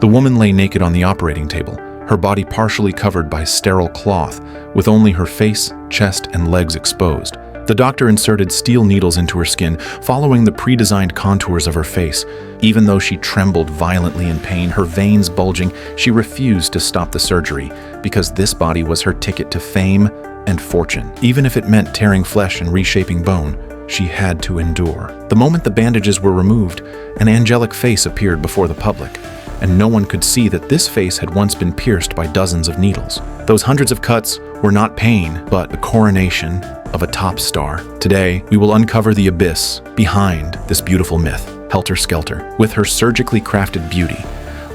The woman lay naked on the operating table, her body partially covered by sterile cloth, with only her face, chest, and legs exposed. The doctor inserted steel needles into her skin, following the pre-designed contours of her face. Even though she trembled violently in pain, her veins bulging, she refused to stop the surgery, because this body was her ticket to fame and fortune. Even if it meant tearing flesh and reshaping bone, she had to endure. The moment the bandages were removed, an angelic face appeared before the public, and no one could see that this face had once been pierced by dozens of needles. Those hundreds of cuts were not pain, but the coronation of a top star. Today, we will uncover the abyss behind this beautiful myth, Helter Skelter. With her surgically crafted beauty,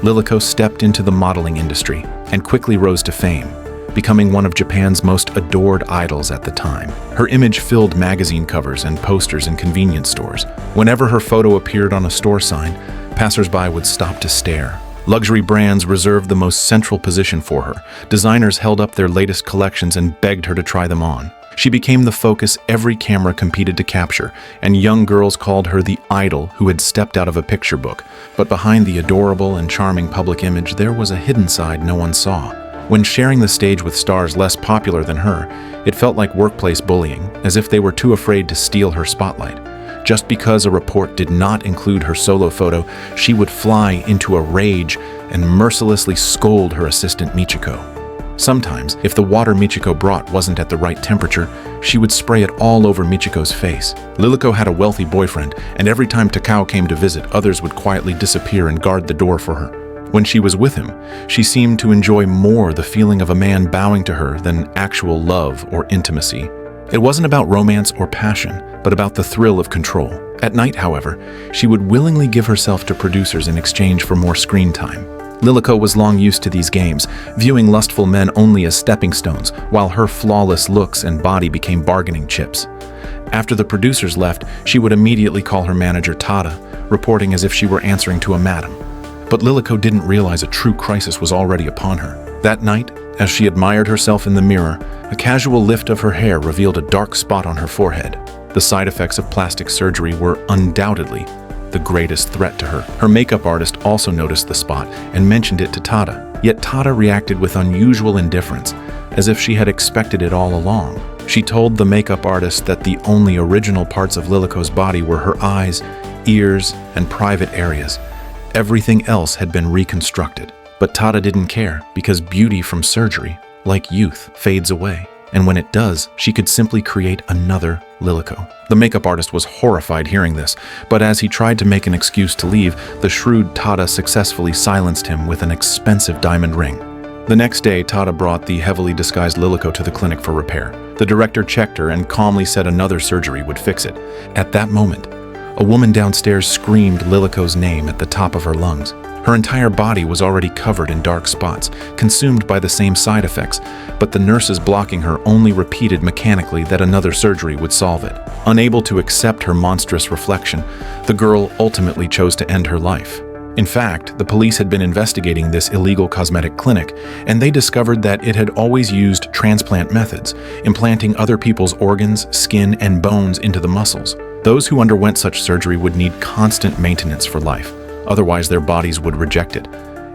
Lilico stepped into the modeling industry and quickly rose to fame, becoming one of Japan's most adored idols at the time. Her image filled magazine covers and posters in convenience stores. Whenever her photo appeared on a store sign, passers-by would stop to stare. Luxury brands reserved the most central position for her. Designers held up their latest collections and begged her to try them on. She became the focus every camera competed to capture, and young girls called her the idol who had stepped out of a picture book. But behind the adorable and charming public image, there was a hidden side no one saw. When sharing the stage with stars less popular than her, it felt like workplace bullying, as if they were too afraid to steal her spotlight. Just because a report did not include her solo photo, she would fly into a rage and mercilessly scold her assistant Michiko. Sometimes, if the water Michiko brought wasn't at the right temperature, she would spray it all over Michiko's face. Lilico had a wealthy boyfriend, and every time Takao came to visit, others would quietly disappear and guard the door for her. When she was with him, she seemed to enjoy more the feeling of a man bowing to her than actual love or intimacy. It wasn't about romance or passion, but about the thrill of control. At night, however, she would willingly give herself to producers in exchange for more screen time. Lilico was long used to these games, viewing lustful men only as stepping stones, while her flawless looks and body became bargaining chips. After the producers left, she would immediately call her manager Tada, reporting as if she were answering to a madam. But Lilico didn't realize a true crisis was already upon her. That night, as she admired herself in the mirror, a casual lift of her hair revealed a dark spot on her forehead. The side effects of plastic surgery were undoubtedly the greatest threat to her. Her makeup artist also noticed the spot and mentioned it to Tada. Yet Tada reacted with unusual indifference, as if she had expected it all along. She told the makeup artist that the only original parts of Lilico's body were her eyes, ears, and private areas. Everything else had been reconstructed. But Tada didn't care, because beauty from surgery, like youth, fades away. And when it does, she could simply create another Lilico. The makeup artist was horrified hearing this, but as he tried to make an excuse to leave, the shrewd Tada successfully silenced him with an expensive diamond ring. The next day, Tada brought the heavily disguised Lilico to the clinic for repair. The director checked her and calmly said another surgery would fix it. At that moment, a woman downstairs screamed Lilico's name at the top of her lungs. Her entire body was already covered in dark spots, consumed by the same side effects, but the nurses blocking her only repeated mechanically that another surgery would solve it. Unable to accept her monstrous reflection, the girl ultimately chose to end her life. In fact, the police had been investigating this illegal cosmetic clinic, and they discovered that it had always used transplant methods, implanting other people's organs, skin, and bones into the muscles. Those who underwent such surgery would need constant maintenance for life. Otherwise, their bodies would reject it,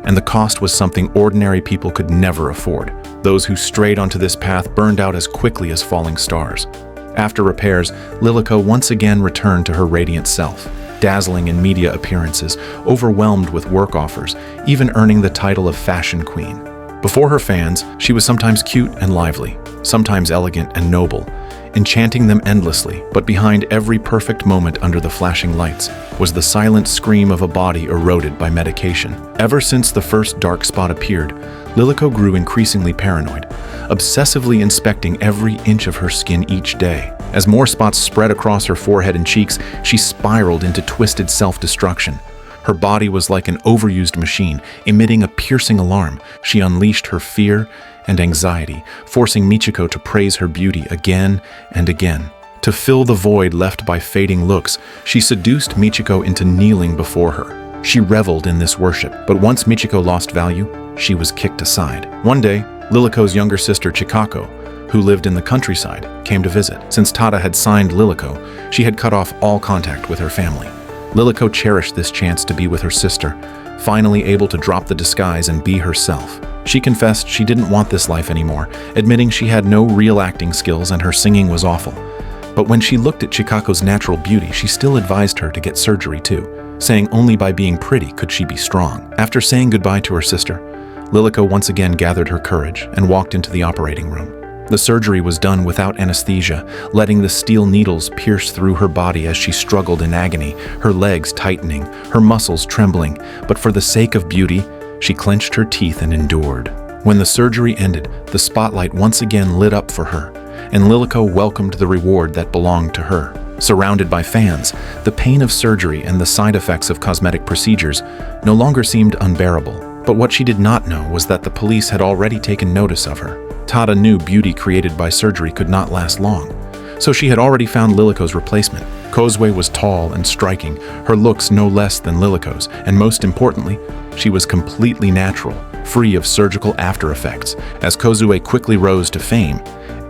and the cost was something ordinary people could never afford. Those who strayed onto this path burned out as quickly as falling stars. After repairs, Lilico once again returned to her radiant self, dazzling in media appearances, overwhelmed with work offers, even earning the title of fashion queen. Before her fans, she was sometimes cute and lively, sometimes elegant and noble, enchanting them endlessly. But behind every perfect moment under the flashing lights was the silent scream of a body eroded by medication. Ever since the first dark spot appeared, Lilico grew increasingly paranoid, obsessively inspecting every inch of her skin each day. As more spots spread across her forehead and cheeks, she spiraled into twisted self-destruction. Her body was like an overused machine, emitting a piercing alarm. She unleashed her fear and anxiety, forcing Michiko to praise her beauty again and again. To fill the void left by fading looks, she seduced Michiko into kneeling before her. She reveled in this worship, but once Michiko lost value, she was kicked aside. One day, Lilico's younger sister Chikako, who lived in the countryside, came to visit. Since Tada had signed Lilico, she had cut off all contact with her family. Lilico cherished this chance to be with her sister, finally able to drop the disguise and be herself. She confessed she didn't want this life anymore, admitting she had no real acting skills and her singing was awful. But when she looked at Chikako's natural beauty, she still advised her to get surgery too, saying only by being pretty could she be strong. After saying goodbye to her sister, Lilico once again gathered her courage and walked into the operating room. The surgery was done without anesthesia, letting the steel needles pierce through her body as she struggled in agony, her legs tightening, her muscles trembling. But for the sake of beauty, she clenched her teeth and endured. When the surgery ended, the spotlight once again lit up for her, and Lilico welcomed the reward that belonged to her. Surrounded by fans, the pain of surgery and the side effects of cosmetic procedures no longer seemed unbearable. But what she did not know was that the police had already taken notice of her. Tada knew beauty created by surgery could not last long, so she had already found Lilico's replacement. Kozue was tall and striking, her looks no less than Lilico's, and most importantly, she was completely natural, free of surgical after effects. As Kozue quickly rose to fame,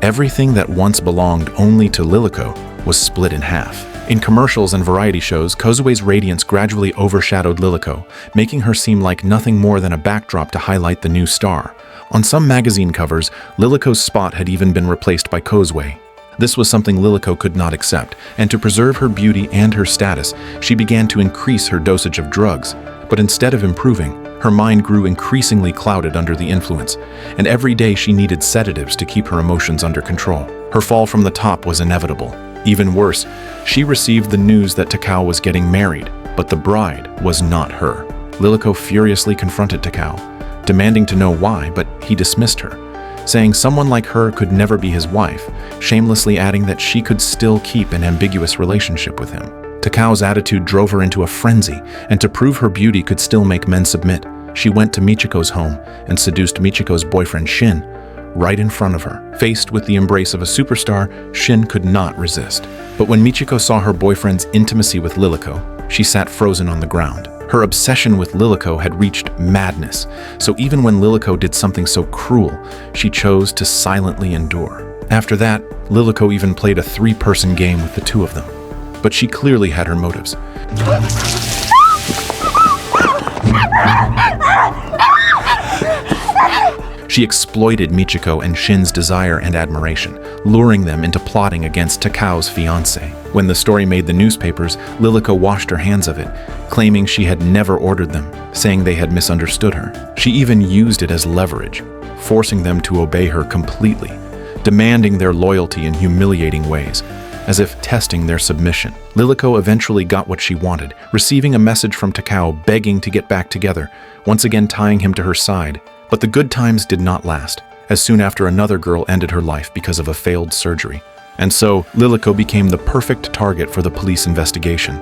everything that once belonged only to Lilico was split in half. In commercials and variety shows, Kozue's radiance gradually overshadowed Lilico, making her seem like nothing more than a backdrop to highlight the new star. On some magazine covers, Lilico's spot had even been replaced by Kozue. This was something Lilico could not accept, and to preserve her beauty and her status, she began to increase her dosage of drugs. But instead of improving, her mind grew increasingly clouded under the influence, and every day she needed sedatives to keep her emotions under control. Her fall from the top was inevitable. Even worse, she received the news that Takao was getting married, but the bride was not her. Lilico furiously confronted Takao, demanding to know why, but he dismissed her, saying someone like her could never be his wife, shamelessly adding that she could still keep an ambiguous relationship with him. Takao's attitude drove her into a frenzy, and to prove her beauty could still make men submit, she went to Michiko's home and seduced Michiko's boyfriend Shin right in front of her. Faced with the embrace of a superstar, Shin could not resist. But when Michiko saw her boyfriend's intimacy with Lilico, she sat frozen on the ground. Her obsession with Lilico had reached madness, so even when Lilico did something so cruel, she chose to silently endure. After that, Lilico even played a three-person game with the two of them. But she clearly had her motives. She exploited Michiko and Shin's desire and admiration, luring them into plotting against Takao's fiancé. When the story made the newspapers, Lilico washed her hands of it, claiming she had never ordered them, saying they had misunderstood her. She even used it as leverage, forcing them to obey her completely, demanding their loyalty in humiliating ways, as if testing their submission. Lilico eventually got what she wanted, receiving a message from Takao begging to get back together, once again tying him to her side. But the good times did not last, as soon after another girl ended her life because of a failed surgery. And so, Lilico became the perfect target for the police investigation.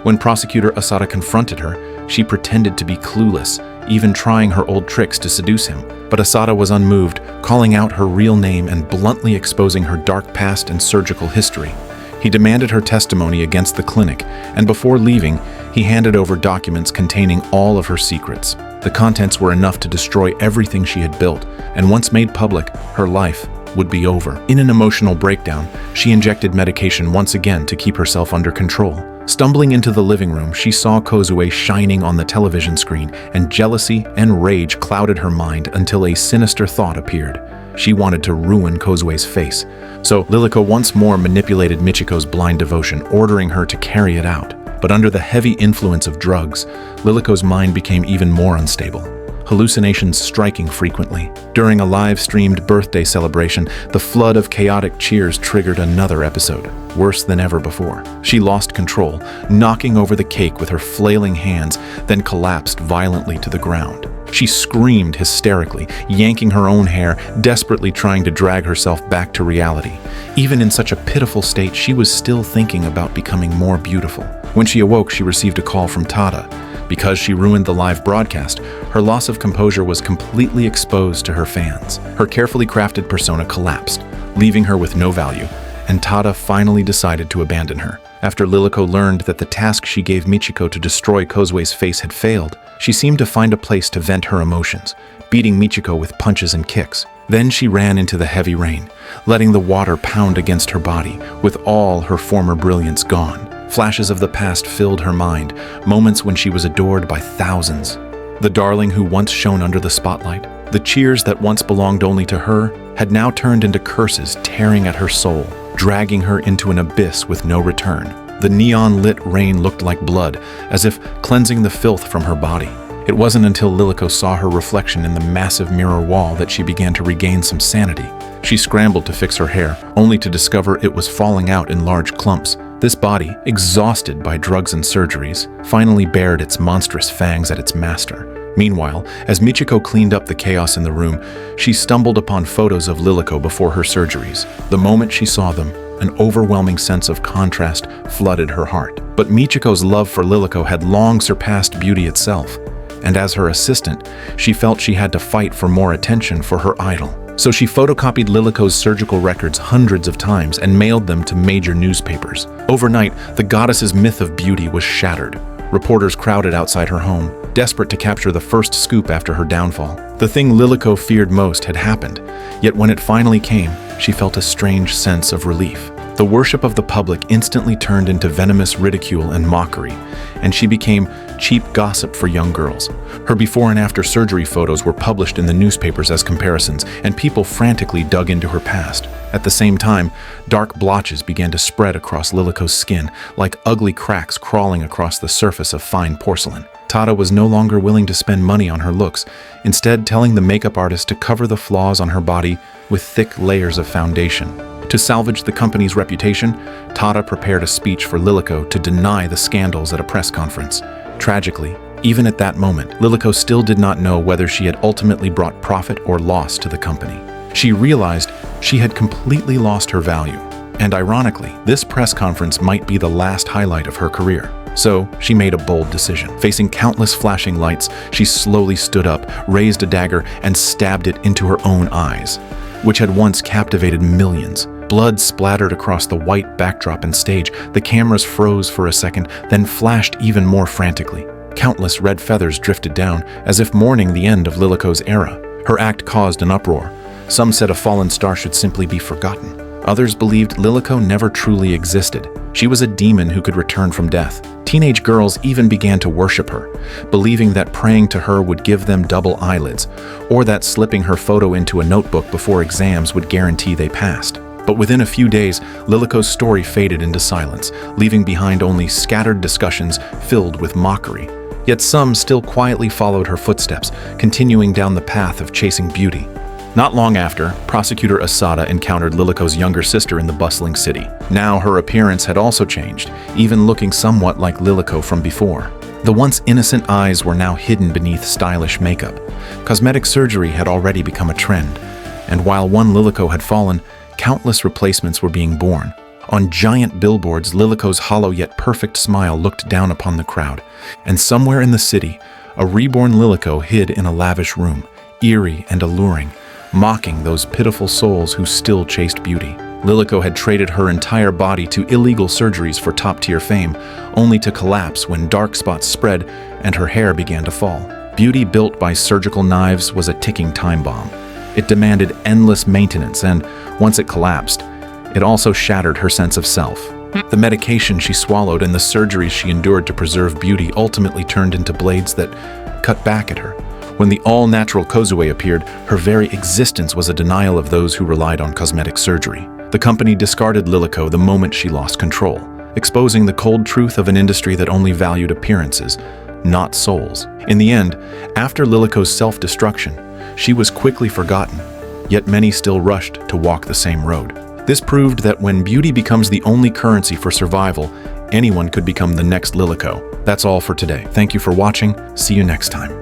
When prosecutor Asada confronted her, she pretended to be clueless, even trying her old tricks to seduce him. But Asada was unmoved, calling out her real name and bluntly exposing her dark past and surgical history. He demanded her testimony against the clinic, and before leaving, he handed over documents containing all of her secrets. The contents were enough to destroy everything she had built, and once made public, her life would be over. In an emotional breakdown, she injected medication once again to keep herself under control. Stumbling into the living room, she saw Kozue shining on the television screen, and jealousy and rage clouded her mind until a sinister thought appeared. She wanted to ruin Kozue's face. So Lilico once more manipulated Michiko's blind devotion, ordering her to carry it out. But under the heavy influence of drugs, Lilico's mind became even more unstable, hallucinations striking frequently. During a live-streamed birthday celebration, the flood of chaotic cheers triggered another episode, worse than ever before. She lost control, knocking over the cake with her flailing hands, then collapsed violently to the ground. She screamed hysterically, yanking her own hair, desperately trying to drag herself back to reality. Even in such a pitiful state, she was still thinking about becoming more beautiful. When she awoke, she received a call from Tada. Because she ruined the live broadcast, her loss of composure was completely exposed to her fans. Her carefully crafted persona collapsed, leaving her with no value, and Tada finally decided to abandon her. After Lilico learned that the task she gave Michiko to destroy Kozue's face had failed, she seemed to find a place to vent her emotions, beating Michiko with punches and kicks. Then she ran into the heavy rain, letting the water pound against her body, with all her former brilliance gone. Flashes of the past filled her mind, moments when she was adored by thousands. The darling who once shone under the spotlight, the cheers that once belonged only to her, had now turned into curses tearing at her soul, dragging her into an abyss with no return. The neon-lit rain looked like blood, as if cleansing the filth from her body. It wasn't until Lilico saw her reflection in the massive mirror wall that she began to regain some sanity. She scrambled to fix her hair, only to discover it was falling out in large clumps. This body, exhausted by drugs and surgeries, finally bared its monstrous fangs at its master. Meanwhile, as Michiko cleaned up the chaos in the room, she stumbled upon photos of Lilico before her surgeries. The moment she saw them, an overwhelming sense of contrast flooded her heart. But Michiko's love for Lilico had long surpassed beauty itself, and as her assistant, she felt she had to fight for more attention for her idol. So she photocopied Lilico's surgical records hundreds of times and mailed them to major newspapers. Overnight, the goddess's myth of beauty was shattered. Reporters crowded outside her home, desperate to capture the first scoop after her downfall. The thing Lilico feared most had happened, yet when it finally came, she felt a strange sense of relief. The worship of the public instantly turned into venomous ridicule and mockery, and she became cheap gossip for young girls. Her before and after surgery photos were published in the newspapers as comparisons, and people frantically dug into her past. At the same time, dark blotches began to spread across Lilico's skin, like ugly cracks crawling across the surface of fine porcelain. Tada was no longer willing to spend money on her looks, instead telling the makeup artist to cover the flaws on her body with thick layers of foundation. To salvage the company's reputation, Tada prepared a speech for Lilico to deny the scandals at a press conference. Tragically, even at that moment, Lilico still did not know whether she had ultimately brought profit or loss to the company. She realized she had completely lost her value, and ironically, this press conference might be the last highlight of her career. So, she made a bold decision. Facing countless flashing lights, she slowly stood up, raised a dagger, and stabbed it into her own eyes, which had once captivated millions. Blood splattered across the white backdrop and stage. The cameras froze for a second, then flashed even more frantically. Countless red feathers drifted down, as if mourning the end of Lilico's era. Her act caused an uproar. Some said a fallen star should simply be forgotten. Others believed Lilico never truly existed. She was a demon who could return from death. Teenage girls even began to worship her, believing that praying to her would give them double eyelids, or that slipping her photo into a notebook before exams would guarantee they passed. But within a few days, Lilico's story faded into silence, leaving behind only scattered discussions filled with mockery. Yet some still quietly followed her footsteps, continuing down the path of chasing beauty. Not long after, prosecutor Asada encountered Lilico's younger sister in the bustling city. Now her appearance had also changed, even looking somewhat like Lilico from before. The once innocent eyes were now hidden beneath stylish makeup. Cosmetic surgery had already become a trend, and while one Lilico had fallen, countless replacements were being born. On giant billboards, Lilico's hollow yet perfect smile looked down upon the crowd, and somewhere in the city, a reborn Lilico hid in a lavish room, eerie and alluring, mocking those pitiful souls who still chased beauty. Lilico had traded her entire body to illegal surgeries for top-tier fame, only to collapse when dark spots spread and her hair began to fall. Beauty built by surgical knives was a ticking time bomb. It demanded endless maintenance, and once it collapsed, it also shattered her sense of self. The medication she swallowed and the surgeries she endured to preserve beauty ultimately turned into blades that cut back at her. When the all-natural Kozue appeared, her very existence was a denial of those who relied on cosmetic surgery. The company discarded Lilico the moment she lost control, exposing the cold truth of an industry that only valued appearances, not souls. In the end, after Lilico's self-destruction, she was quickly forgotten, yet many still rushed to walk the same road. This proved that when beauty becomes the only currency for survival, anyone could become the next Lilico. That's all for today. Thank you for watching. See you next time.